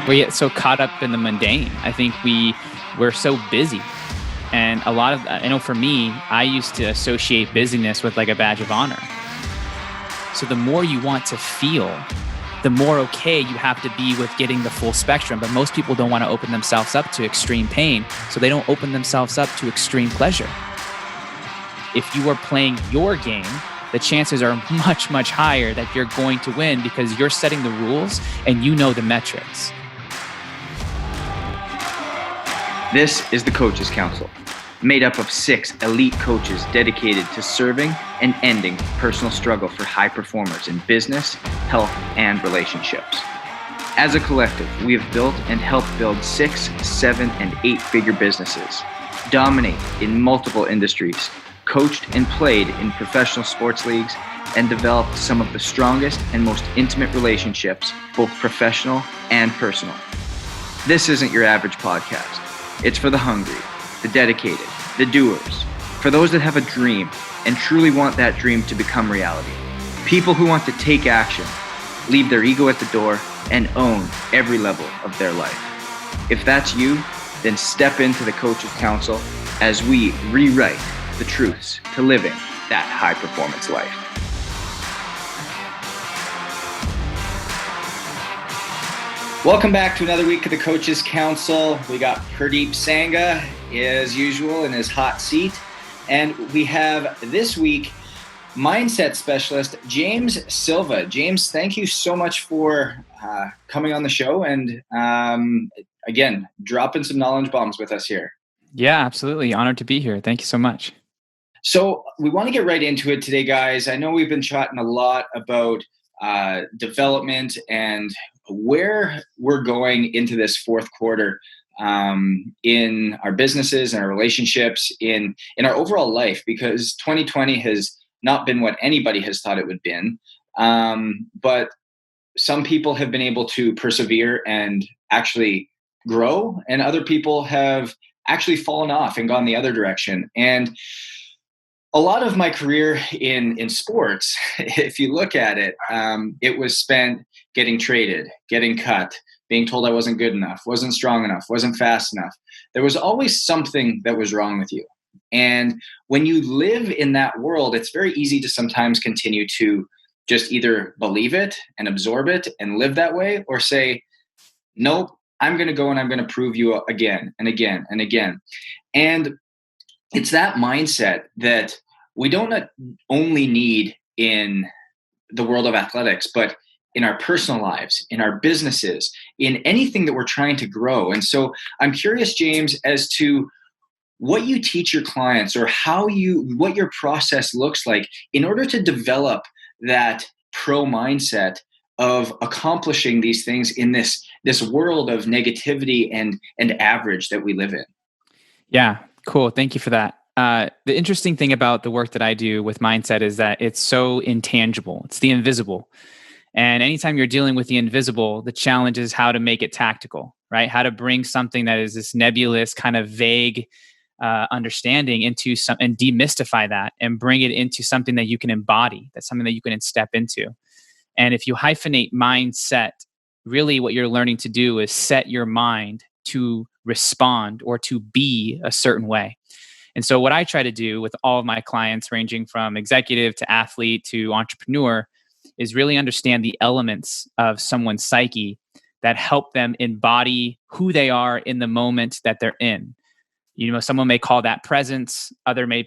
We get so caught up in the mundane. I think we're so busy. And a lot of, I know for me, I used to associate busyness with like a badge of honor. So the more you want to feel, the more okay you have to be with getting the full spectrum. But most people don't want to open themselves up to extreme pain. So they don't open themselves up to extreme pleasure. If you are playing your game, the chances are much, much higher that you're going to win because you're setting the rules and you know the metrics. This is the Coaches Council, made up of 6 elite coaches dedicated to serving and ending personal struggle for high performers in business, health, and relationships. As a collective, we have built and helped build 6, 7, and 8-figure businesses, dominate in multiple industries, coached and played in professional sports leagues, and developed some of the strongest and most intimate relationships, both professional and personal. This isn't your average podcast. It's for the hungry, the dedicated, the doers, for those that have a dream and truly want that dream to become reality. People who want to take action, leave their ego at the door, and own every level of their life. If that's you, then step into the Coaches Council as we rewrite the truths to living that high performance life. Welcome back to another week of the Coaches Council. We got Pradeep Sangha, as usual, in his hot seat. And we have this week mindset specialist James Silva. James, thank you so much for coming on the show and, again, dropping some knowledge bombs with us here. Yeah, absolutely. Honored to be here. Thank you so much. So we want to get right into it today, guys. I know we've been chatting a lot about development and where we're going into this fourth quarter in our businesses and our relationships, in our overall life, because 2020 has not been what anybody has thought it would have been. But some people have been able to persevere and actually grow, and other people have actually fallen off and gone the other direction. And a lot of my career in sports, if you look at it, it was spent getting traded, getting cut, being told I wasn't good enough, wasn't strong enough, wasn't fast enough. There was always something that was wrong with you. And when you live in that world, it's very easy to sometimes continue to just either believe it and absorb it and live that way, or say, nope, I'm going to go and I'm going to prove you again and again and again. And it's that mindset that we don't not only need in the world of athletics, but in our personal lives, in our businesses, in anything that we're trying to grow. And so I'm curious, James, as to what you teach your clients, or what your process looks like in order to develop that pro mindset of accomplishing these things in this world of negativity and average that we live in. Yeah, cool. Thank you for that. The interesting thing about the work that I do with mindset is that it's so intangible. It's the invisible. And anytime you're dealing with the invisible, the challenge is how to make it tactical, right? How to bring something that is this nebulous, kind of vague understanding into some, and demystify that and bring it into something that you can embody. That's something that you can step into. And if you hyphenate mindset, really what you're learning to do is set your mind to respond or to be a certain way. And so what I try to do with all of my clients, ranging from executive to athlete to entrepreneur, is really understand the elements of someone's psyche that help them embody who they are in the moment that they're in. You know, someone may call that presence.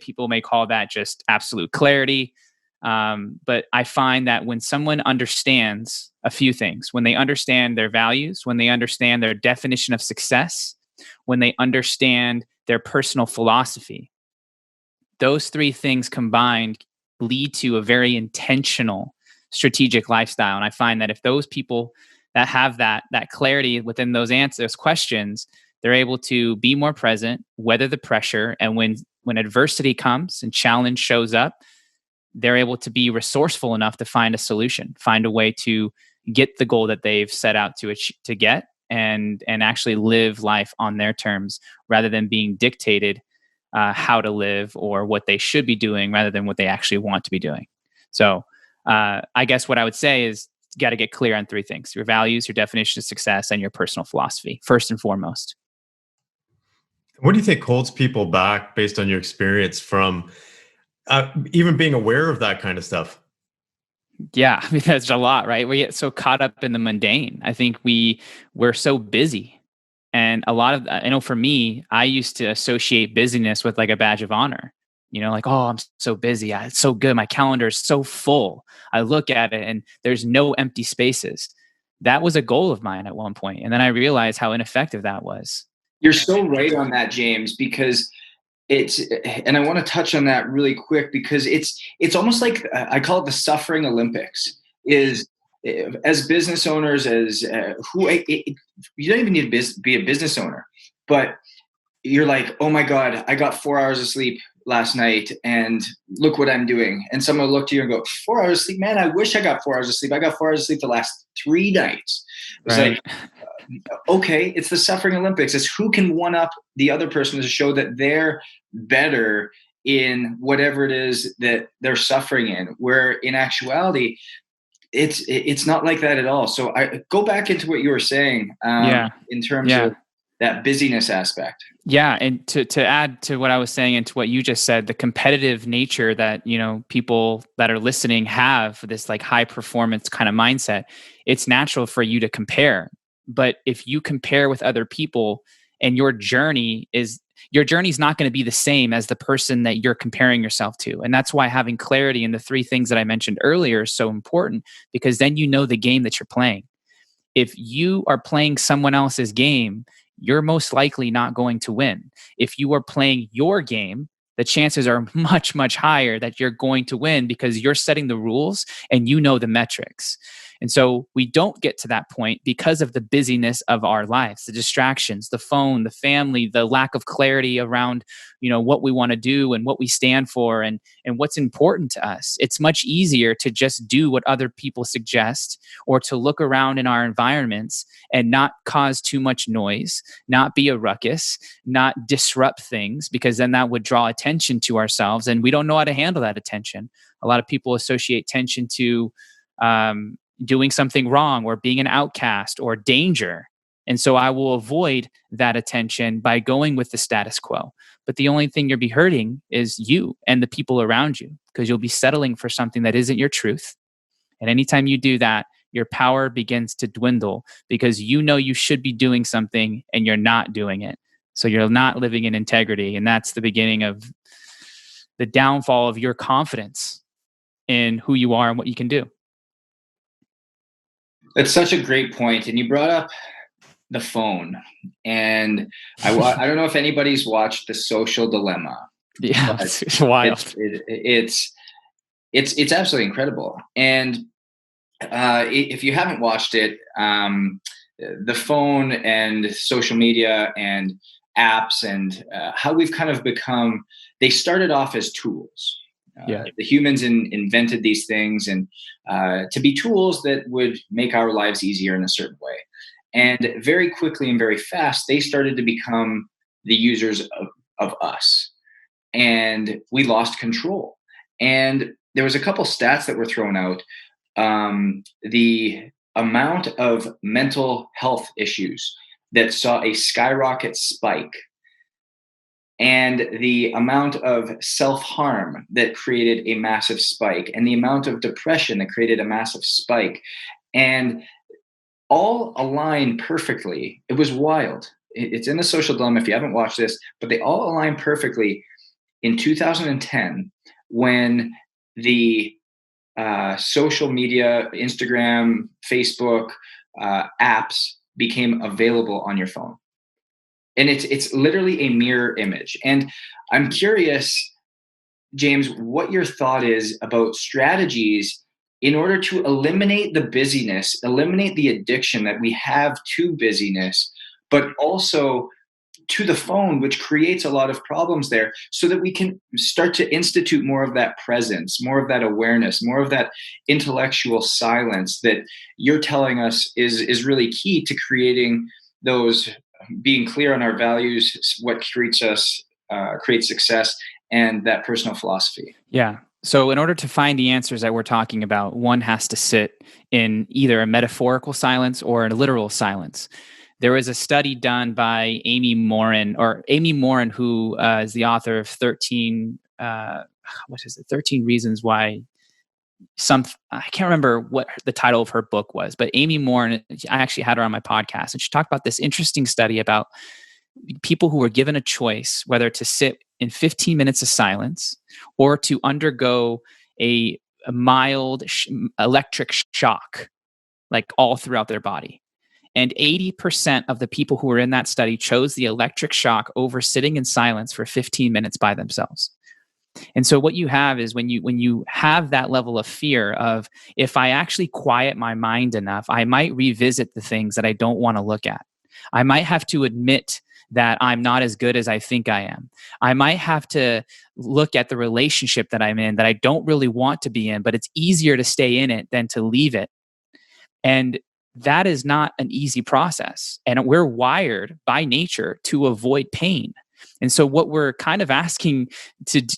People may call that just absolute clarity. But I find that when someone understands a few things, when they understand their values, when they understand their definition of success, when they understand their personal philosophy, those 3 things combined lead to a very intentional strategic lifestyle. And I find that if those people that have that clarity within those questions, they're able to be more present, weather the pressure, and when adversity comes and challenge shows up, they're able to be resourceful enough to find a solution, find a way to get the goal that they've set out to get, and actually live life on their terms rather than being dictated how to live or what they should be doing rather than what they actually want to be doing. So I guess what I would say is got to get clear on three things: your values, your definition of success, and your personal philosophy, first and foremost. What do you think holds people back based on your experience from even being aware of that kind of stuff? Yeah, I mean, that's a lot, right? We get so caught up in the mundane. I think we're so busy. And a lot of, I know for me, I used to associate busyness with like a badge of honor. Like, oh, I'm so busy. It's so good. My calendar is so full. I look at it and there's no empty spaces. That was a goal of mine at one point. And then I realized how ineffective that was. You're so right on that, James, because it's and I want to touch on that really quick because it's almost like I call it the suffering Olympics. Is as business owners, as you don't even need to be a business owner, but you're like, oh my God, I got 4 hours of sleep last night and look what I'm doing. And someone will look to you and go, 4 hours of sleep, man, I wish I got 4 hours of sleep. I got 4 hours of sleep the last 3 nights. It's Right. like, okay, it's the suffering Olympics. It's who can one up the other person to show that they're better in whatever it is that they're suffering in. Where in actuality, it's not like that at all. So I go back into what you were saying Yeah. in terms Yeah. of that busyness aspect. Yeah, and to add to what I was saying and to what you just said, the competitive nature that, people that are listening have for this like high performance kind of mindset, it's natural for you to compare. But if you compare with other people and your journey is not going to be the same as the person that you're comparing yourself to. And that's why having clarity in the three things that I mentioned earlier is so important, because then you know the game that you're playing. If you are playing someone else's game, you're most likely not going to win. If you are playing your game, the chances are much, much higher that you're going to win because you're setting the rules and you know the metrics. And so we don't get to that point because of the busyness of our lives, the distractions, the phone, the family, the lack of clarity around, what we want to do and what we stand for and what's important to us. It's much easier to just do what other people suggest or to look around in our environments and not cause too much noise, not be a ruckus, not disrupt things, because then that would draw attention to ourselves and we don't know how to handle that attention. A lot of people associate tension to doing something wrong or being an outcast or danger. And so I will avoid that attention by going with the status quo. But the only thing you'll be hurting is you and the people around you, because you'll be settling for something that isn't your truth. And anytime you do that, your power begins to dwindle because you should be doing something and you're not doing it. So you're not living in integrity. And that's the beginning of the downfall of your confidence in who you are and what you can do. That's such a great point. And you brought up the phone. And I don't know if anybody's watched The Social Dilemma. Yeah, it's wild. It's absolutely incredible. And if you haven't watched it, the phone and social media and apps and how we've kind of become, they started off as tools. The humans invented these things and to be tools that would make our lives easier in a certain way. And very quickly and very fast, they started to become the users of us. And we lost control. And there was a couple stats that were thrown out. The amount of mental health issues that saw a skyrocket spike and the amount of self-harm that created a massive spike and the amount of depression that created a massive spike, and all align perfectly. It was wild. It's in The Social Dilemma if you haven't watched this, but they all align perfectly in 2010 when the social media, Instagram, Facebook apps became available on your phone. And it's literally a mirror image. And I'm curious, James, what your thought is about strategies in order to eliminate the busyness, eliminate the addiction that we have to busyness, but also to the phone, which creates a lot of problems there, so that we can start to institute more of that presence, more of that awareness, more of that intellectual silence that you're telling us is really key to creating those, being clear on our values, what creates us, creates success, and that personal philosophy. Yeah. So, in order to find the answers that we're talking about, one has to sit in either a metaphorical silence or a literal silence. There was a study done by Amy Morin, who is the author of 13, what is it, 13 Reasons Why I can't remember what the title of her book was, but Amy Morin, I actually had her on my podcast, and she talked about this interesting study about people who were given a choice whether to sit in 15 minutes of silence or to undergo a mild electric shock, like all throughout their body. And 80% of the people who were in that study chose the electric shock over sitting in silence for 15 minutes by themselves. And so what you have is when you have that level of fear of, if I actually quiet my mind enough, I might revisit the things that I don't want to look at. I might have to admit that I'm not as good as I think I am. I might have to look at the relationship that I'm in that I don't really want to be in, but it's easier to stay in it than to leave it. And that is not an easy process. And we're wired by nature to avoid pain. And so what we're kind of asking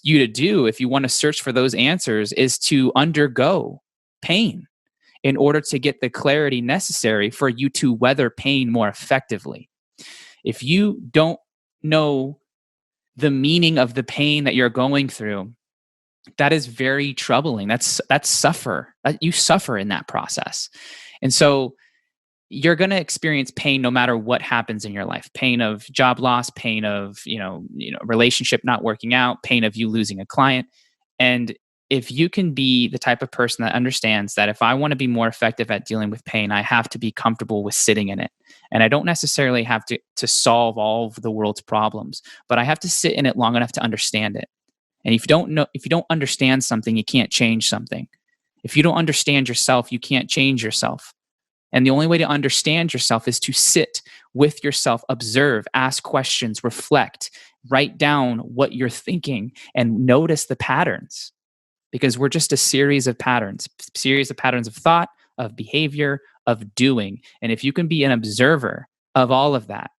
you to do, if you want to search for those answers, is to undergo pain in order to get the clarity necessary for you to weather pain more effectively. If you don't know the meaning of the pain that you're going through, that is very troubling. You suffer in that process. And so you're going to experience pain no matter what happens in your life. Pain of job loss, pain of, relationship not working out, pain of you losing a client. And if you can be the type of person that understands that if I want to be more effective at dealing with pain, I have to be comfortable with sitting in it. And I don't necessarily have to solve all of the world's problems, but I have to sit in it long enough to understand it. And if you don't understand something, you can't change something. If you don't understand yourself, you can't change yourself. And the only way to understand yourself is to sit with yourself, observe, ask questions, reflect, write down what you're thinking, and notice the patterns. Because we're just a series of patterns of thought, of behavior, of doing. And if you can be an observer of all of that,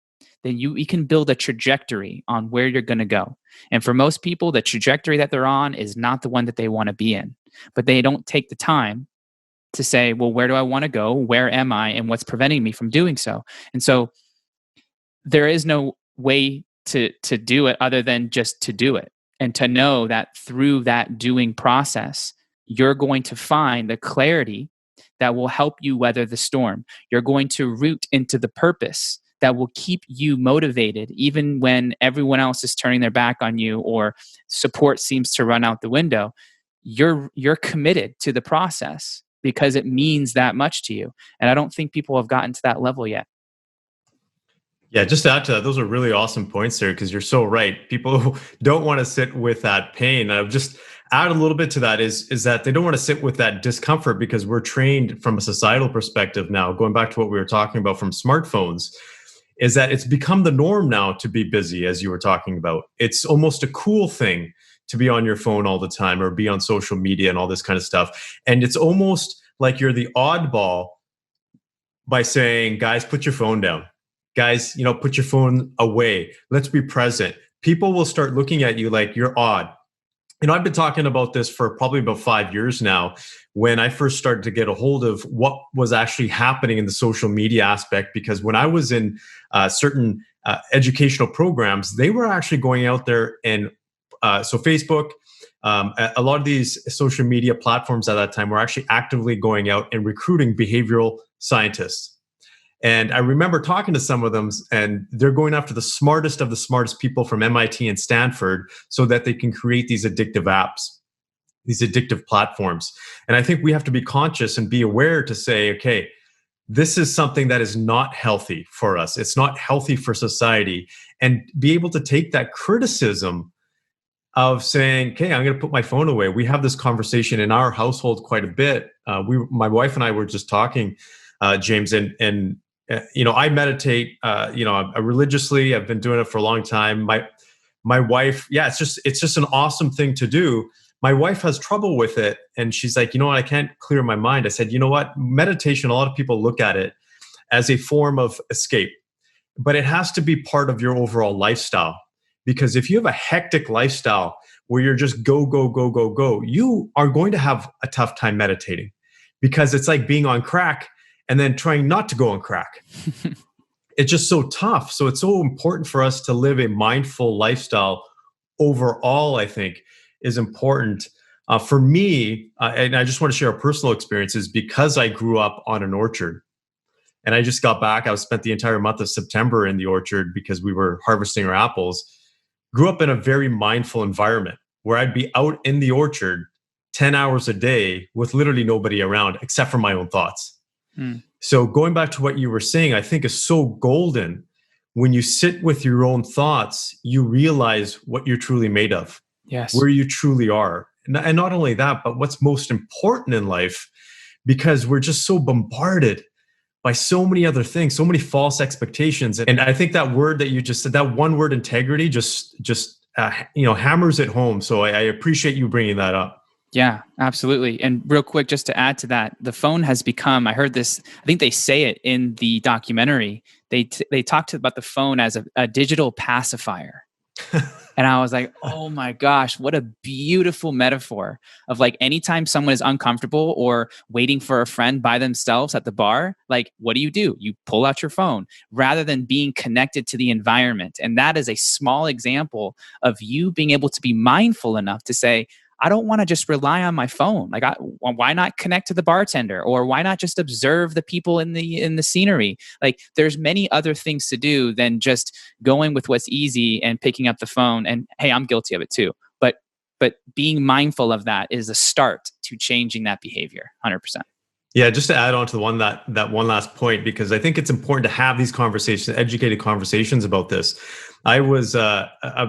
then you can build a trajectory on where you're going to go. And for most people, the trajectory that they're on is not the one that they want to be in. But they don't take the time to say, well, where do I want to go? Where am I? And what's preventing me from doing so? And so there is no way to do it other than just to do it. And to know that through that doing process, you're going to find the clarity that will help you weather the storm. You're going to root into the purpose that will keep you motivated, even when everyone else is turning their back on you or support seems to run out the window. You're committed to the process because it means that much to you. And I don't think people have gotten to that level yet. Yeah, just to add to that, those are really awesome points there, because you're so right. People don't want to sit with that pain. I've just add a little bit to that is that they don't want to sit with that discomfort, because we're trained from a societal perspective now, going back to what we were talking about from smartphones, is that it's become the norm now to be busy, as you were talking about. It's almost a cool thing to be on your phone all the time or be on social media and all this kind of stuff. And it's almost like you're the oddball by saying, guys, put your phone down. Guys, put your phone away. Let's be present. People will start looking at you like you're odd. I've been talking about this for probably about 5 years now, when I first started to get a hold of what was actually happening in the social media aspect, because when I was in certain educational programs, they were actually going out there and so Facebook, a lot of these social media platforms at that time were actually actively going out and recruiting behavioral scientists. And I remember talking to some of them, and they're going after the smartest of the smartest people from MIT and Stanford so that they can create these addictive apps, these addictive platforms. And I think we have to be conscious and be aware to say, okay, this is something that is not healthy for us. It's not healthy for society. And be able to take that criticism of saying, okay, I'm going to put my phone away. We have this conversation in our household quite a bit. My wife and I were just talking, James, and I meditate, religiously. I've been doing it for a long time. My wife, it's just an awesome thing to do. My wife has trouble with it, and she's like, you know what, I can't clear my mind. I said, you know what, meditation, a lot of people look at it as a form of escape, but it has to be part of your overall lifestyle. Because if you have a hectic lifestyle where you're just go, go, go, go, go, you are going to have a tough time meditating, because it's like being on crack and then trying not to go on crack. It's just so tough. So it's so important for us to live a mindful lifestyle overall, I think, is important. For me, and I just want to share a personal experiences, because I grew up on an orchard. And I just got back. I spent the entire month of September in the orchard because we were harvesting our apples. Grew up in a very mindful environment where I'd be out in the orchard 10 hours a day with literally nobody around except for my own thoughts. So going back to what you were saying, I think is so golden. When you sit with your own thoughts, you realize what you're truly made of, where you truly are. And not only that, but what's most important in life, because we're just so bombarded by so many other things, so many false expectations. And I think that word that you just said, that one word, integrity, just hammers it home. So I appreciate you bringing that up. Yeah, absolutely. And real quick, just to add to that, the phone has become, I heard this, I think they say it in the documentary, they talked about the phone as a digital pacifier. And I was like, oh my gosh, what a beautiful metaphor of like anytime someone is uncomfortable or waiting for a friend by themselves at the bar, like what do? You pull out your phone rather than being connected to the environment. And that is a small example of you being able to be mindful enough to say, I don't want to just rely on my phone. Like, why not connect to the bartender, or why not just observe the people in the scenery? Like, there's many other things to do than just going with what's easy and picking up the phone. And hey, I'm guilty of it too. But being mindful of that is a start to changing that behavior. 100%. Yeah, just to add on to the one that one last point, because I think it's important to have these conversations, educated conversations about this. I was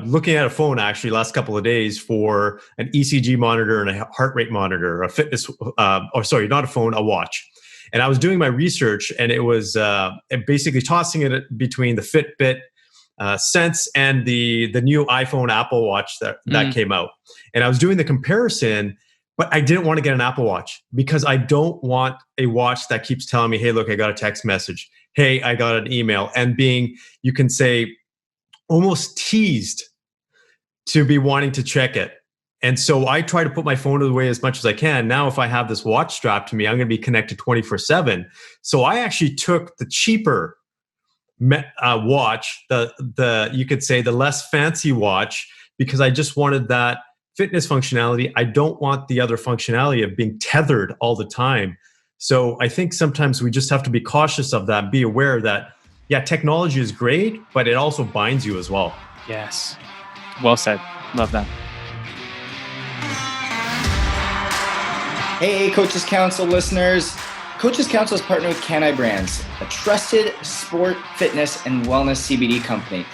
looking at a phone actually last couple of days for an ECG monitor and a heart rate monitor, a fitness, not a phone, a watch. And I was doing my research, and it was basically tossing it between the Fitbit Sense and the new iPhone Apple Watch that came out. And I was doing the comparison. But I didn't want to get an Apple Watch because I don't want a watch that keeps telling me, hey, look, I got a text message. Hey, I got an email. And being, you can say, almost teased to be wanting to check it. And so I try to put my phone away as much as I can. Now, if I have this watch strapped to me, I'm going to be connected 24/7. So I actually took the cheaper watch, you could say the less fancy watch, because I just wanted that fitness functionality. I don't want the other functionality of being tethered all the time. So I think sometimes we just have to be cautious of that, be aware that, yeah, technology is great, but it also binds you as well. Yes. Well said. Love that. Hey, Coaches Council listeners. Coaches Council is partnered with Can I Brands, a trusted sport, fitness, and wellness CBD company.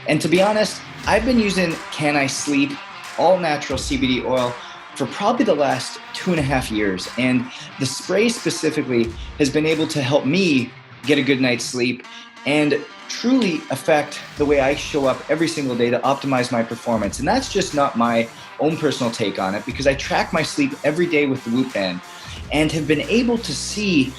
And to be honest, I've been using Can I Sleep all natural CBD oil for probably the last 2.5 years. And the spray specifically has been able to help me get a good night's sleep and truly affect the way I show up every single day to optimize my performance. And that's just not my own personal take on it, because I track my sleep every day with the Whoop Band and have been able to see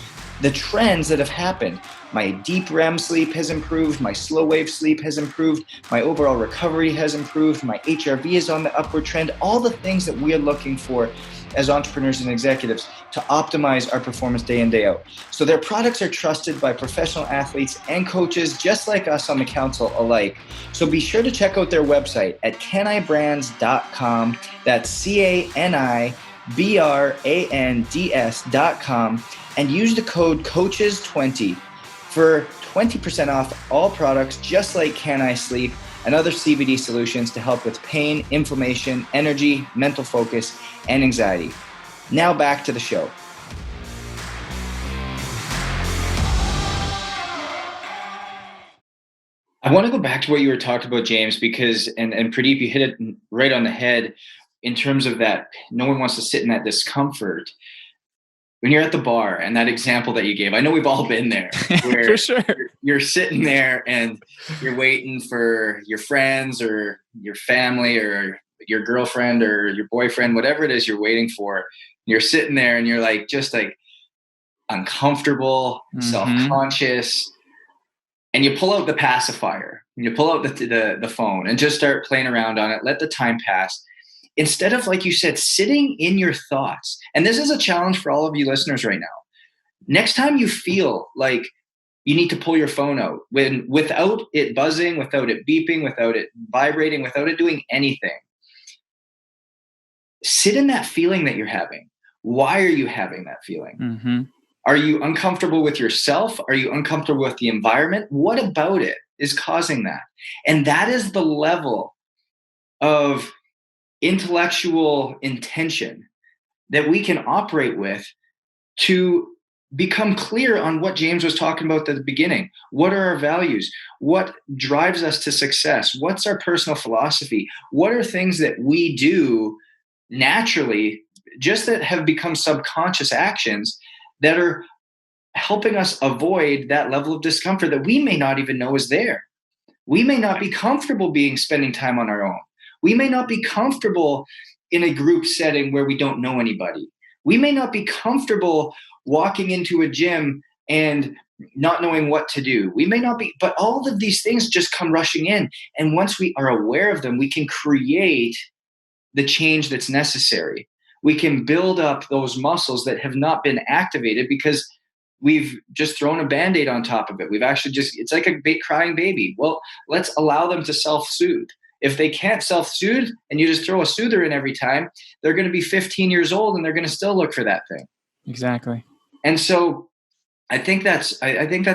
the trends that have happened. My deep REM sleep has improved, my slow wave sleep has improved, my overall recovery has improved, my HRV is on the upward trend, all the things that we are looking for as entrepreneurs and executives to optimize our performance day in, day out. So their products are trusted by professional athletes and coaches just like us on the council alike. So be sure to check out their website at canibrands.com. That's CANIBRANDS.com, and use the code COACHES20 for 20% off all products just like Can I Sleep and other CBD solutions to help with pain, inflammation, energy, mental focus, and anxiety. Now back to the show. I want to go back to what you were talking about, James, because, and Pradeep, you hit it right on the head in terms of that. No one wants to sit in that discomfort. When you're at the bar, and that example that you gave, I know we've all been there, where For sure. you're sitting there and you're waiting for your friends or your family or your girlfriend or your boyfriend, whatever it is you're waiting for. You're sitting there and you're like, just like uncomfortable, self-conscious, and you pull out the pacifier, and you pull out the phone and just start playing around on it. Let the time pass. instead of, like you said, sitting in your thoughts. And this is a challenge for all of you listeners right now. Next time you feel like you need to pull your phone out, without it buzzing, without it beeping, without it vibrating, without it doing anything, sit in that feeling that you're having. Why are you having that feeling? Mm-hmm. Are you uncomfortable with yourself? Are you uncomfortable with the environment? What about it is causing that? And that is the level of intellectual intention that we can operate with to become clear on what James was talking about at the beginning. What are our values? What drives us to success? What's our personal philosophy? What are things that we do naturally, just that have become subconscious actions that are helping us avoid that level of discomfort that we may not even know is there? We may not be comfortable spending time on our own. We may not be comfortable in a group setting where we don't know anybody. We may not be comfortable walking into a gym and not knowing what to do. We may not be, but all of these things just come rushing in. And once we are aware of them, we can create the change that's necessary. We can build up those muscles that have not been activated because we've just thrown a Band-Aid on top of it. We've actually it's like a big crying baby. Well, let's allow them to self-soothe. If they can't self-soothe and you just throw a soother in every time, they're going to be 15 years old and they're going to still look for that thing. Exactly. And so I think that's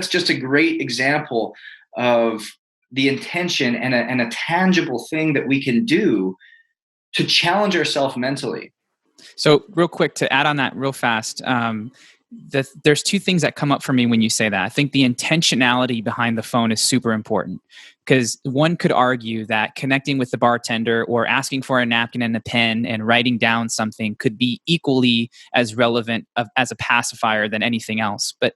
just a great example of the intention and a tangible thing that we can do to challenge ourselves mentally. So real quick, to add on that real fast, there's two things that come up for me when you say that. I think the intentionality behind the phone is super important, because one could argue that connecting with the bartender or asking for a napkin and a pen and writing down something could be equally as relevant as a pacifier than anything else. But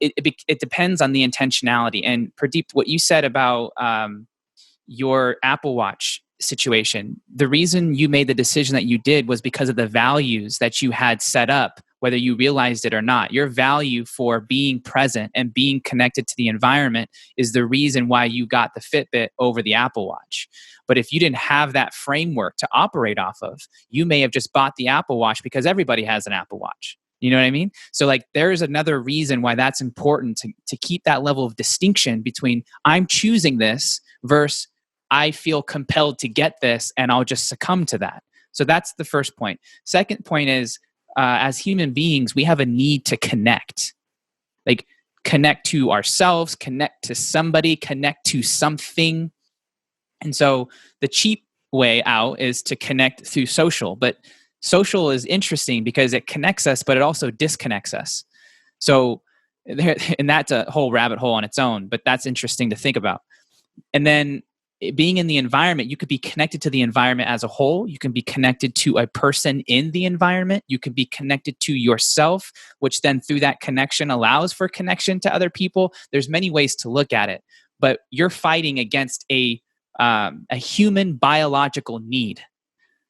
it depends on the intentionality. And Pradeep, what you said about your Apple Watch situation, the reason you made the decision that you did was because of the values that you had set up, whether you realized it or not. Your value for being present and being connected to the environment is the reason why you got the Fitbit over the Apple Watch. But if you didn't have that framework to operate off of, you may have just bought the Apple Watch because everybody has an Apple Watch. You know what I mean? So like, there's another reason why that's important to keep that level of distinction between I'm choosing this versus I feel compelled to get this and I'll just succumb to that. So that's the first point. Second point is, as human beings, we have a need to connect. Like, connect to ourselves, connect to somebody, connect to something. And so the cheap way out is to connect through social. But social is interesting because it connects us, but it also disconnects us. So, and that's a whole rabbit hole on its own, but that's interesting to think about. And then being in the environment, you could be connected to the environment as a whole. You can be connected to a person in the environment. You can be connected to yourself, which then through that connection allows for connection to other people. There's many ways to look at it, but you're fighting against a human biological need.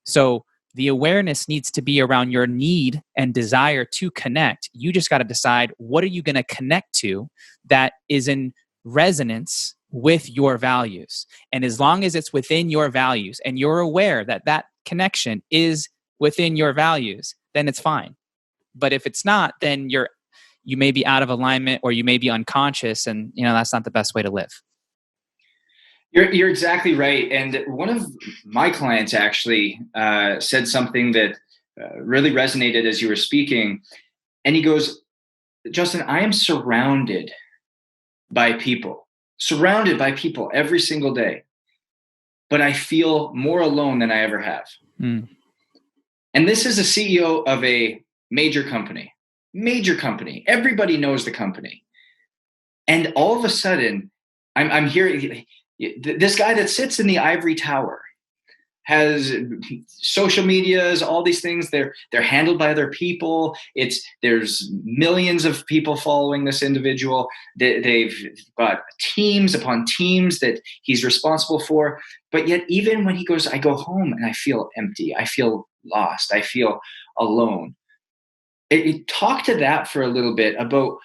So the awareness needs to be around your need and desire to connect. You just got to decide, what are you going to connect to that is in resonance with your values. And as long as it's within your values and you're aware that that connection is within your values, then it's fine. But if it's not, then you may be out of alignment or you may be unconscious, and that's not the best way to live. You're exactly right. And one of my clients actually said something that really resonated as you were speaking. And he goes, Justin, I am surrounded by people every single day, but I feel more alone than I ever have. Mm. And this is a CEO of a major company. Everybody knows the company. And all of a sudden, I'm hearing this guy that sits in the ivory tower has social medias, all these things. They're handled by other people. There's millions of people following this individual. They've got teams upon teams that he's responsible for. But yet, even when he goes, I go home and I feel empty. I feel lost. I feel alone. Talk to that for a little bit about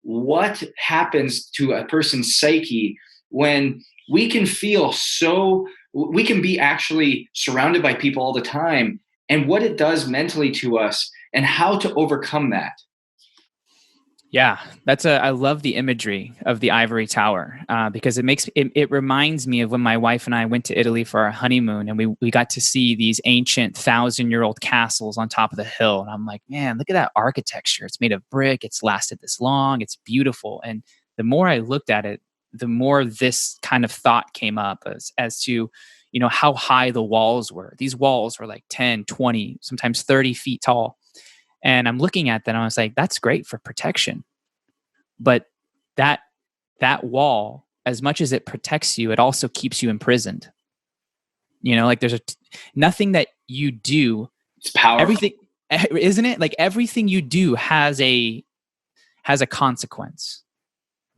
what happens to a person's psyche when we can feel so we can be actually surrounded by people all the time, and what it does mentally to us and how to overcome that. Yeah, I love the imagery of the ivory tower, because it reminds me of when my wife and I went to Italy for our honeymoon, and we got to see these ancient 1,000-year-old castles on top of the hill. And I'm like, man, look at that architecture. It's made of brick. It's lasted this long. It's beautiful. And the more I looked at it, the more this kind of thought came up as to, how high the walls were. These walls were like 10, 20, sometimes 30 feet tall. And I'm looking at that and I was like, that's great for protection. But that that wall, as much as it protects you, it also keeps you imprisoned. Like nothing that you do, It's powerful. everything, isn't it? Like everything you do has a consequence.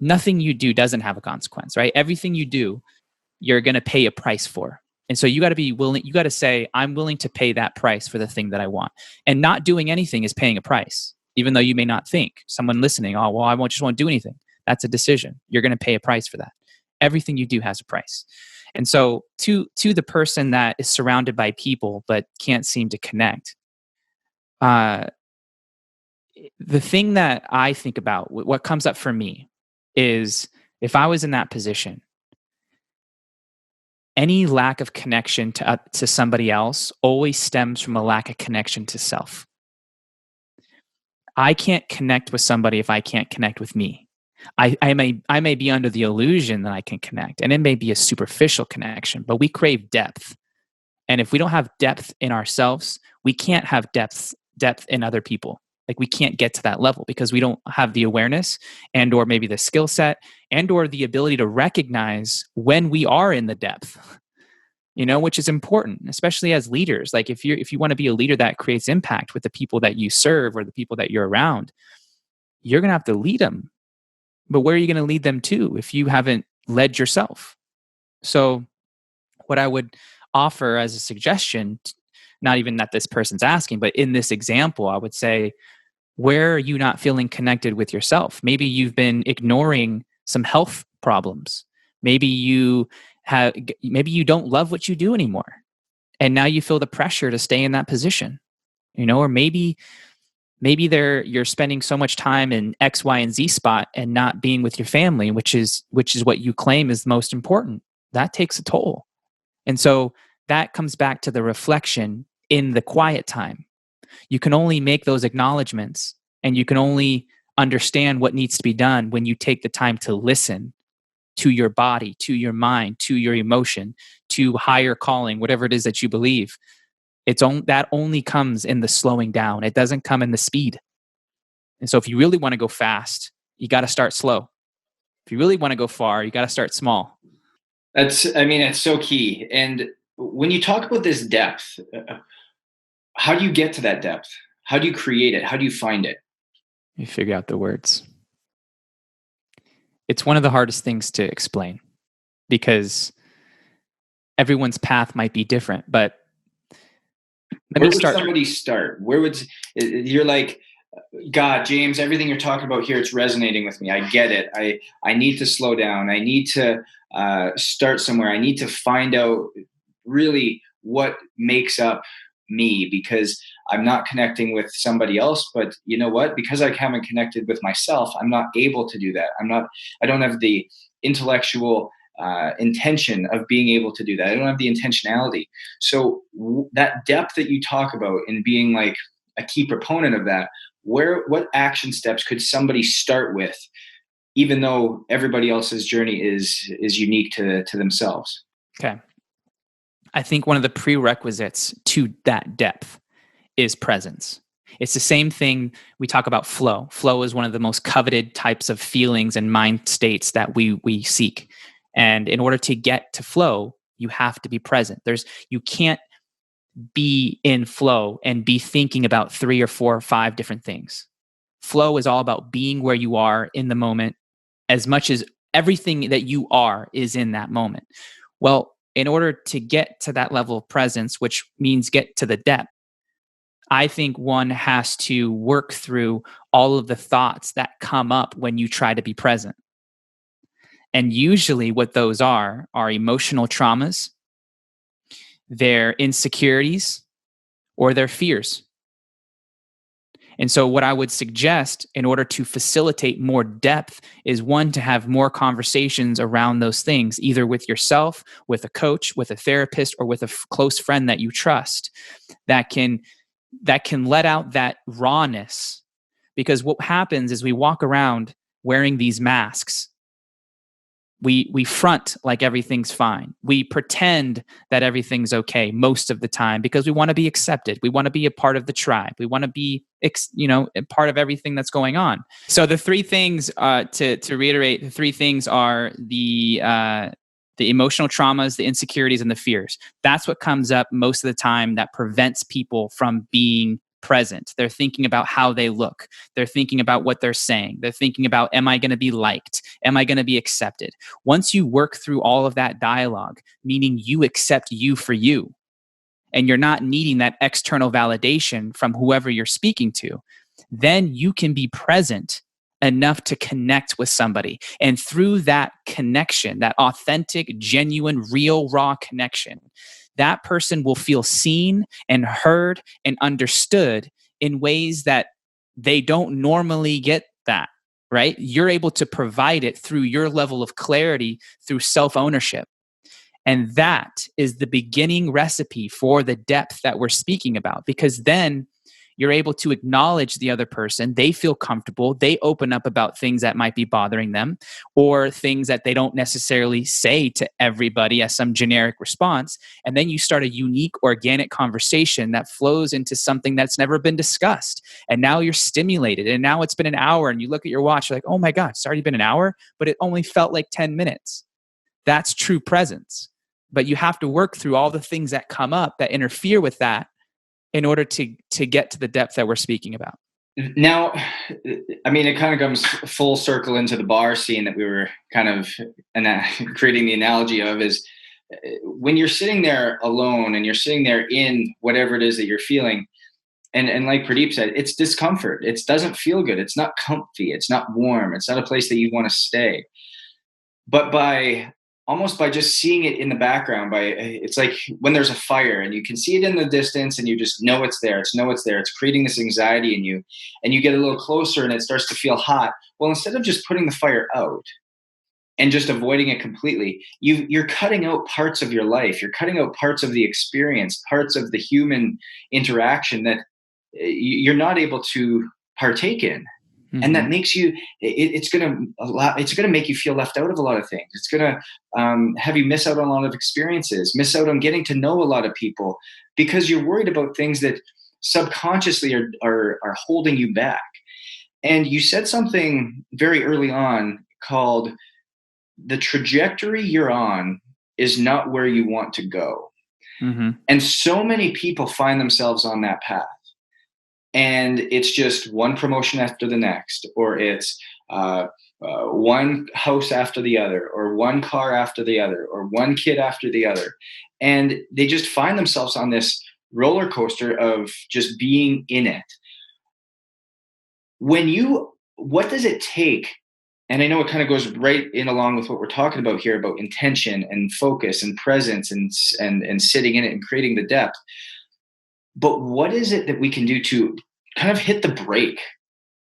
Nothing you do doesn't have a consequence, right? Everything you do, you're going to pay a price for. And so you got to be willing, you got to say, I'm willing to pay that price for the thing that I want. And not doing anything is paying a price, even though you may not think. Someone listening, oh, well, just won't do anything. That's a decision. You're going to pay a price for that. Everything you do has a price. And so to the person that is surrounded by people but can't seem to connect, the thing that I think about, what comes up for me is, if I was in that position, any lack of connection to somebody else always stems from a lack of connection to self. I can't connect with somebody if I can't connect with me. I may be under the illusion that I can connect, and it may be a superficial connection, but we crave depth. And if we don't have depth in ourselves, we can't have depth in other people. Like we can't get to that level because we don't have the awareness and or maybe the skill set and or the ability to recognize when we are in the depth, which is important, especially as leaders. Like if you want to be a leader that creates impact with the people that you serve or the people that you're around, you're going to have to lead them. But where are you going to lead them to if you haven't led yourself? So what I would offer as a suggestion, not even that this person's asking, but in this example, I would say, where are you not feeling connected with yourself? Maybe you've been ignoring some health problems. Maybe you don't love what you do anymore. And now you feel the pressure to stay in that position. Or maybe you're spending so much time in X, Y, and Z spot and not being with your family, which is what you claim is most important. That takes a toll. And so that comes back to the reflection in the quiet time. You can only make those acknowledgments and you can only understand what needs to be done when you take the time to listen to your body, to your mind, to your emotion, to higher calling, whatever it is that you believe. That only comes in the slowing down. It doesn't come in the speed. And so if you really want to go fast, you got to start slow. If you really want to go far, you got to start small. It's so key. And when you talk about this depth, how do you get to that depth? How do you create it? How do you find it? You figure out the words. It's one of the hardest things to explain because everyone's path might be different, but where would somebody start? You're like, God, James, everything you're talking about here, it's resonating with me. I get it. I need to slow down. I need to start somewhere. I need to find out really what makes up me, because I'm not connecting with somebody else. But you know what? Because I haven't connected with myself, I'm not able to do that. I don't have the intellectual intention of being able to do that. I don't have the intentionality. So that depth that you talk about and being like a key proponent of that, what action steps could somebody start with, even though everybody else's journey is unique to themselves? Okay. I think one of the prerequisites to that depth is presence. It's the same thing we talk about flow. Flow is one of the most coveted types of feelings and mind states that we seek. And in order to get to flow, you have to be present. You can't be in flow and be thinking about 3 or 4 or 5 different things. Flow is all about being where you are in the moment, as much as everything that you are is in that moment. Well, in order to get to that level of presence, which means get to the depth, I think one has to work through all of the thoughts that come up when you try to be present. And usually what those are emotional traumas their insecurities, or their fears. And so, what I would suggest in order to facilitate more depth is one, to have more conversations around those things, either with yourself, with a coach, with a therapist, or with a close friend that you trust that can let out that rawness. Because what happens is we walk around wearing these masks. We front like everything's fine. We pretend that everything's okay most of the time because we want to be accepted. We want to be a part of the tribe. We want to be, a part of everything that's going on. So the three things, to reiterate, the three things are the emotional traumas, the insecurities, and the fears. That's what comes up most of the time that prevents people from being present. They're thinking about how they look. They're thinking about what they're saying. They're thinking about, am I going to be liked? Am I going to be accepted? Once you work through all of that dialogue, meaning you accept you for you, and you're not needing that external validation from whoever you're speaking to, then you can be present enough to connect with somebody. And through that connection, that authentic, genuine, real, raw connection, that person will feel seen and heard and understood in ways that they don't normally get that, right? You're able to provide it through your level of clarity, through self-ownership. And that is the beginning recipe for the depth that we're speaking about, because then you're able to acknowledge the other person. They feel comfortable. They open up about things that might be bothering them, or things that they don't necessarily say to everybody as some generic response. And then you start a unique, organic conversation that flows into something that's never been discussed. And now you're stimulated. And now it's been an hour, and you look at your watch, you're like, oh my God, it's already been an hour, but it only felt like 10 minutes. That's true presence. But you have to work through all the things that come up that interfere with that in order to get to the depth that we're speaking about. Now, I mean, it kind of comes full circle into the bar scene that we were kind of creating the analogy of, is when you're sitting there alone and you're sitting there in whatever it is that you're feeling. And like Pradeep said, it's discomfort. It doesn't feel good. It's not comfy. It's not warm. It's not a place that you want to stay. But by just seeing it in the background, it's like when there's a fire and you can see it in the distance and you just know it's there. It's creating this anxiety in you, and you get a little closer and it starts to feel hot. Well, instead of just putting the fire out and just avoiding it completely, you're cutting out parts of your life. You're cutting out parts of the experience, parts of the human interaction that you're not able to partake in. Mm-hmm. And that makes you, it's going to make you feel left out of a lot of things. It's going to have you miss out on a lot of experiences, miss out on getting to know a lot of people, because you're worried about things that subconsciously are holding you back. And you said something very early on called, the trajectory you're on is not where you want to go. Mm-hmm. And so many people find themselves on that path. And it's just one promotion after the next, or it's one house after the other, or one car after the other, or one kid after the other. And they just find themselves on this roller coaster of just being in it. What does it take? And I know it kind of goes right in along with what we're talking about here, about intention and focus and presence and sitting in it and creating the depth. But what is it that we can do to kind of hit the brake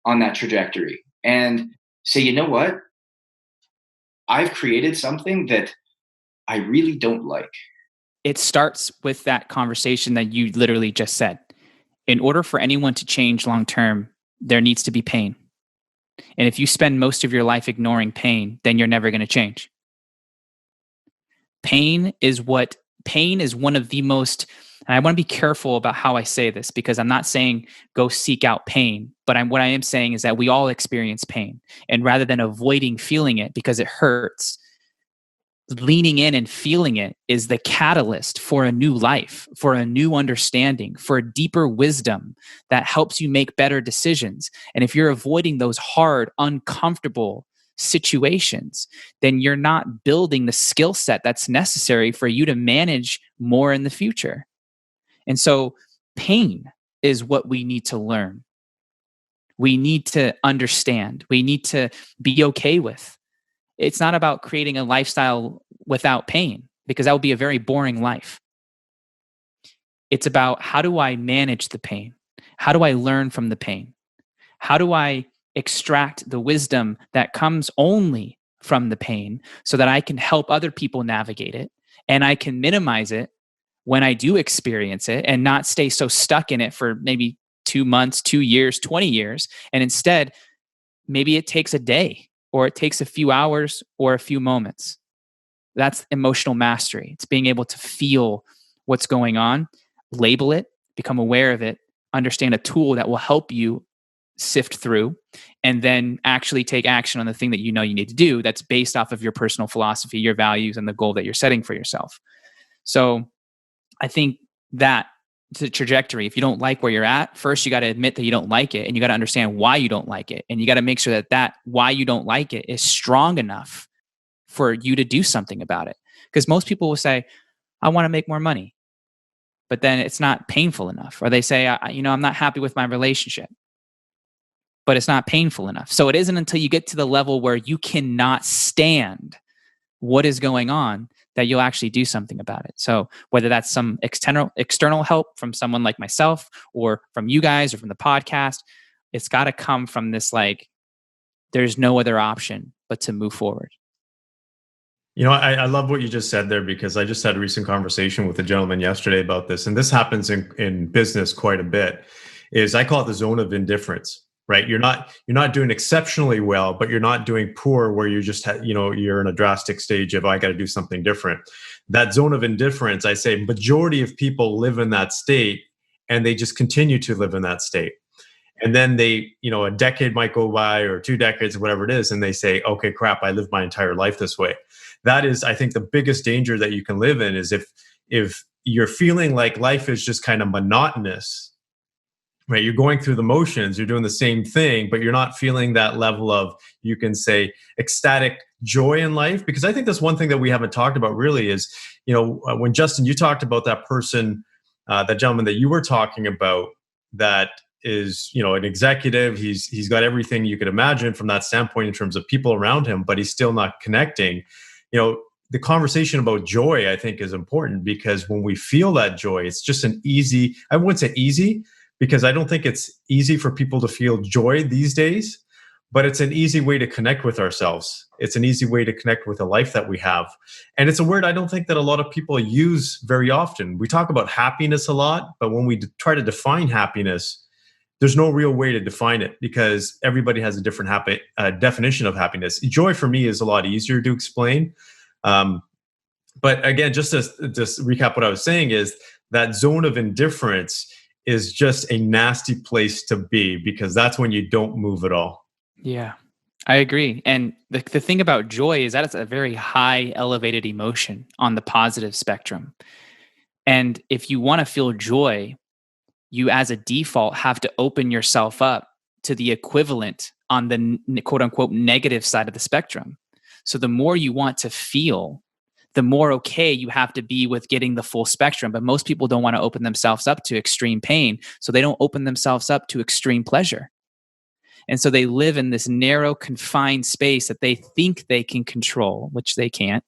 on that trajectory and say, you know what? I've created something that I really don't like. It starts with that conversation that you literally just said. In order for anyone to change long-term, there needs to be pain. And if you spend most of your life ignoring pain, then you're never going to change. Pain is one of the most, and I want to be careful about how I say this, because I'm not saying go seek out pain, but what I am saying is that we all experience pain. And rather than avoiding feeling it because it hurts, leaning in and feeling it is the catalyst for a new life, for a new understanding, for a deeper wisdom that helps you make better decisions. And if you're avoiding those hard, uncomfortable situations, then you're not building the skill set that's necessary for you to manage more in the future. And so pain is what we need to learn. We need to understand. We need to be okay with. It's not about creating a lifestyle without pain, because that would be a very boring life. It's about, how do I manage the pain? How do I learn from the pain? How do I extract the wisdom that comes only from the pain so that I can help other people navigate it, and I can minimize it when I do experience it, and not stay so stuck in it for maybe 2 months, 2 years, 20 years. And instead, maybe it takes a day, or it takes a few hours, or a few moments. That's emotional mastery. It's being able to feel what's going on, label it, become aware of it, understand a tool that will help you sift through, and then actually take action on the thing that you know you need to do, that's based off of your personal philosophy, your values, and the goal that you're setting for yourself. So I think that the trajectory, if you don't like where you're at, first you got to admit that you don't like it, and you got to understand why you don't like it. And you got to make sure that why you don't like it is strong enough for you to do something about it. Because most people will say, I want to make more money, but then it's not painful enough. Or they say, I'm not happy with my relationship, but it's not painful enough. So it isn't until you get to the level where you cannot stand what is going on that you'll actually do something about it. So whether that's some external help from someone like myself, or from you guys, or from the podcast, it's got to come from this, like, there's no other option but to move forward. I love what you just said there, because I just had a recent conversation with a gentleman yesterday about this, and this happens in business quite a bit. Is I call it the zone of indifference, right? You're not doing exceptionally well, but you're not doing poor, where you just you're in a drastic stage of, I got to do something different. That zone of indifference, I say, majority of people live in that state, and they just continue to live in that state. And then they, a decade might go by, or 2 decades, whatever it is, and they say, okay, crap, I lived my entire life this way. That is, I think, the biggest danger that you can live in, is if you're feeling like life is just kind of monotonous, right? You're going through the motions, you're doing the same thing, but you're not feeling that level of, you can say, ecstatic joy in life. Because I think that's one thing that we haven't talked about really is, when Justin, you talked about that person, that gentleman that you were talking about, that is, an executive. He's got everything you could imagine from that standpoint in terms of people around him, but he's still not connecting. The conversation about joy, I think, is important, because when we feel that joy, it's just I wouldn't say easy, because I don't think it's easy for people to feel joy these days, but it's an easy way to connect with ourselves. It's an easy way to connect with the life that we have. And it's a word I don't think that a lot of people use very often. We talk about happiness a lot, but when we try to define happiness, there's no real way to define it, because everybody has a different definition of happiness. Joy for me is a lot easier to explain. But again, just to recap what I was saying, is that zone of indifference is just a nasty place to be, because that's when you don't move at all. Yeah, I agree. And the thing about joy is that it's a very high elevated emotion on the positive spectrum. And if you want to feel joy, you as a default have to open yourself up to the equivalent on the quote unquote negative side of the spectrum. So the more you want to feel, the more okay you have to be with getting the full spectrum. But most people don't want to open themselves up to extreme pain. So they don't open themselves up to extreme pleasure. And so they live in this narrow, confined space that they think they can control, which they can't,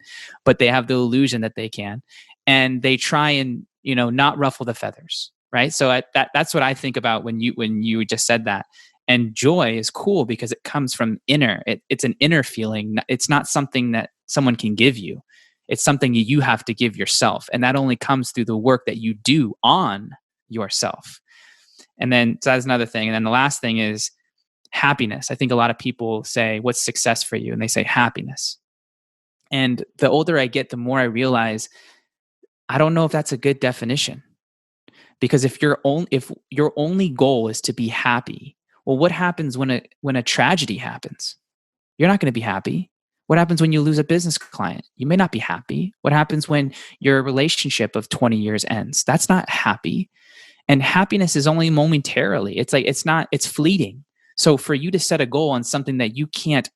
but they have the illusion that they can. And they try and, not ruffle the feathers, right? So that's what I think about when you just said that. And joy is cool because it comes from inner. It's an inner feeling. It's not something that someone can give you. It's something you have to give yourself. And that only comes through the work that you do on yourself. And then, so that's another thing. And then the last thing is happiness. I think a lot of people say, what's success for you? And they say happiness. And the older I get, the more I realize, I don't know if that's a good definition. Because if your only goal is to be happy, well, what happens when a tragedy happens? You're not going to be happy. What happens when you lose a business client? You may not be happy. What happens when your relationship of 20 years ends? That's not happy. And happiness is only momentarily. It's fleeting. So for you to set a goal on something that you can't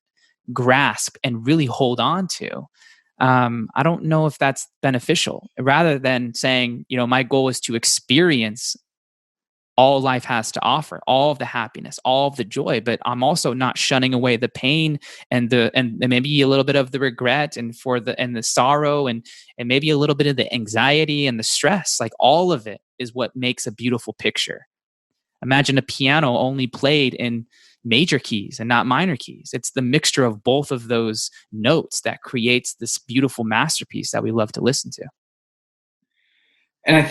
grasp and really hold on to, I don't know if that's beneficial. Rather than saying, my goal is to experience all life has to offer, all of the happiness, all of the joy, but I'm also not shunning away the pain and maybe a little bit of the regret and the sorrow and maybe a little bit of the anxiety and the stress. Like all of it is what makes a beautiful picture. Imagine a piano only played in major keys and not minor keys. It's the mixture of both of those notes that creates this beautiful masterpiece that we love to listen to. And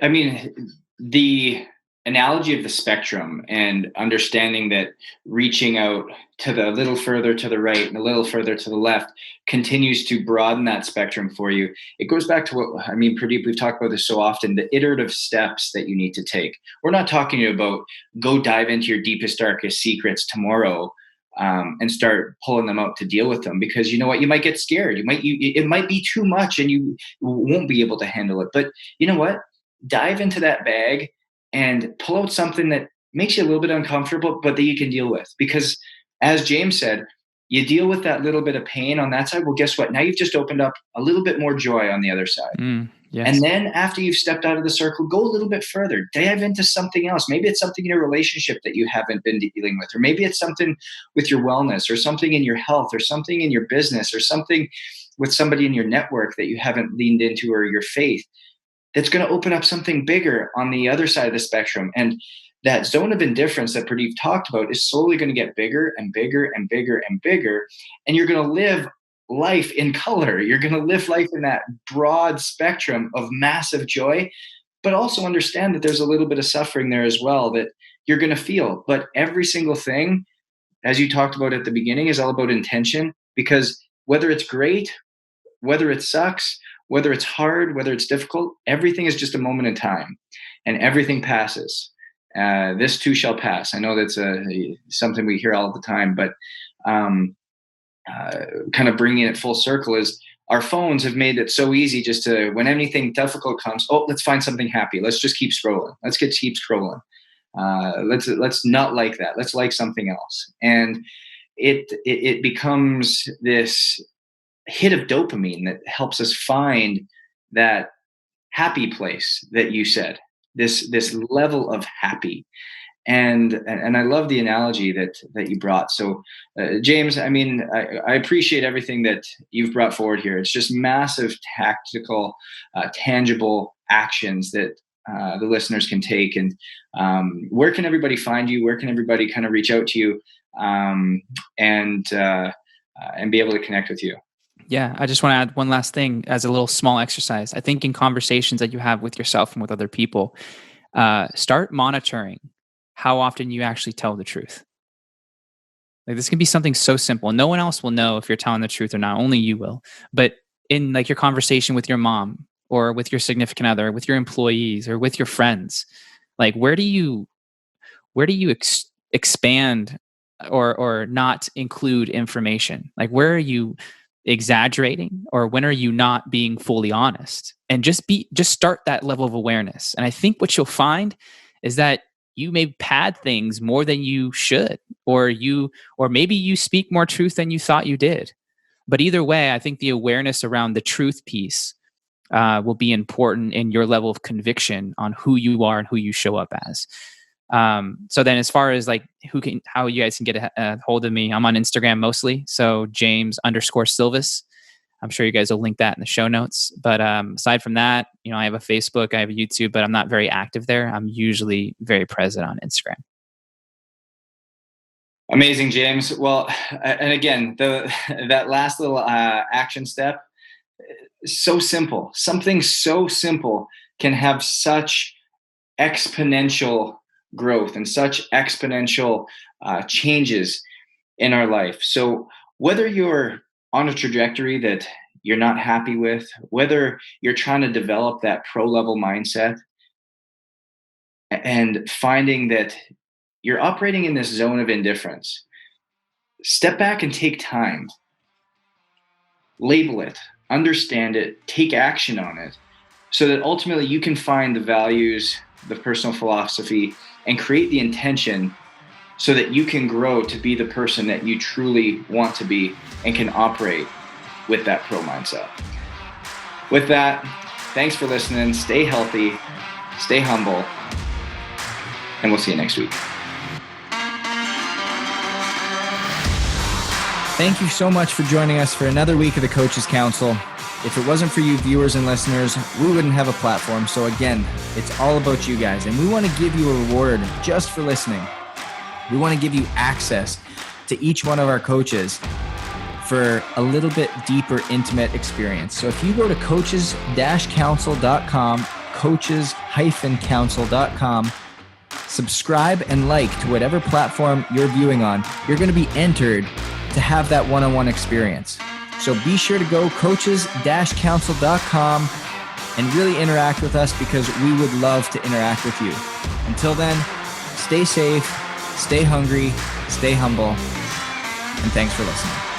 I mean, the analogy of the spectrum and understanding that reaching out to the little further to the right and a little further to the left continues to broaden that spectrum for you. It goes back to what, I mean, Pradeep, we've talked about this so often, the iterative steps that you need to take. We're not talking about go dive into your deepest, darkest secrets tomorrow and start pulling them out to deal with them, because you know what, you might get scared. It might be too much and you won't be able to handle it. But you know what? Dive into that bag and pull out something that makes you a little bit uncomfortable, but that you can deal with. Because as James said, you deal with that little bit of pain on that side. Well, guess what? Now you've just opened up a little bit more joy on the other side. Yes. And then after you've stepped out of the circle, go a little bit further, dive into something else. Maybe it's something in your relationship that you haven't been dealing with, or maybe it's something with your wellness, or something in your health, or something in your business, or something with somebody in your network that you haven't leaned into, or your faith. That's going to open up something bigger on the other side of the spectrum. And that zone of indifference that Pradeep talked about is slowly going to get bigger and bigger and bigger and bigger. And you're going to live life in color. You're going to live life in that broad spectrum of massive joy, but also understand that there's a little bit of suffering there as well that you're going to feel. But every single thing, as you talked about at the beginning, is all about intention, because whether it's great, whether it sucks, whether it's hard, whether it's difficult, everything is just a moment in time, and everything passes. This too shall pass. I know that's something we hear all the time, but kind of bringing it full circle is our phones have made it so easy just to, when anything difficult comes, oh, let's find something happy. Let's just keep scrolling. Let's keep scrolling. Let's not like that. Let's like something else. And it becomes this hit of dopamine that helps us find that happy place that you said, this level of happy. And I love the analogy that you brought. So James, I mean, I appreciate everything that you've brought forward here. It's just massive tactical, tangible actions that the listeners can take. And where can everybody find you? Where can everybody kind of reach out to you and be able to connect with you? Yeah, I just want to add one last thing as a little small exercise. I think in conversations that you have with yourself and with other people, start monitoring how often you actually tell the truth. Like this can be something so simple. No one else will know if you're telling the truth or not. Only you will. But in like your conversation with your mom or with your significant other, with your employees or with your friends, like where do you expand or not include information? Like where are you exaggerating, or when are you not being fully honest? And just start that level of awareness. And I think what you'll find is that you may pad things more than you should, or maybe you speak more truth than you thought you did. But either way, I think the awareness around the truth piece will be important in your level of conviction on who you are and who you show up as. So then as far as like how you guys can get a hold of me, I'm on Instagram mostly. So James_Silvas. I'm sure you guys will link that in the show notes. But aside from that, I have a Facebook, I have a YouTube, but I'm not very active there. I'm usually very present on Instagram. Amazing, James. Well, and again, that last little action step, so simple. Something so simple can have such exponential growth and such exponential changes in our life. So whether you're on a trajectory that you're not happy with, whether you're trying to develop that pro level mindset and finding that you're operating in this zone of indifference, step back and take time. Label it, understand it, take action on it, so that ultimately you can find the values, the personal philosophy, and create the intention so that you can grow to be the person that you truly want to be and can operate with that pro mindset. With that, thanks for listening. Stay healthy, stay humble, and we'll see you next week. Thank you so much for joining us for another week of the Coaches Council. If it wasn't for you viewers and listeners, we wouldn't have a platform. So again, it's all about you guys. And we want to give you a reward just for listening. We want to give you access to each one of our coaches for a little bit deeper, intimate experience. So if you go to coaches-council.com, coaches-council.com, subscribe and like to whatever platform you're viewing on, you're going to be entered to have that one-on-one experience. So be sure to go coaches-council.com and really interact with us, because we would love to interact with you. Until then, stay safe, stay hungry, stay humble, and thanks for listening.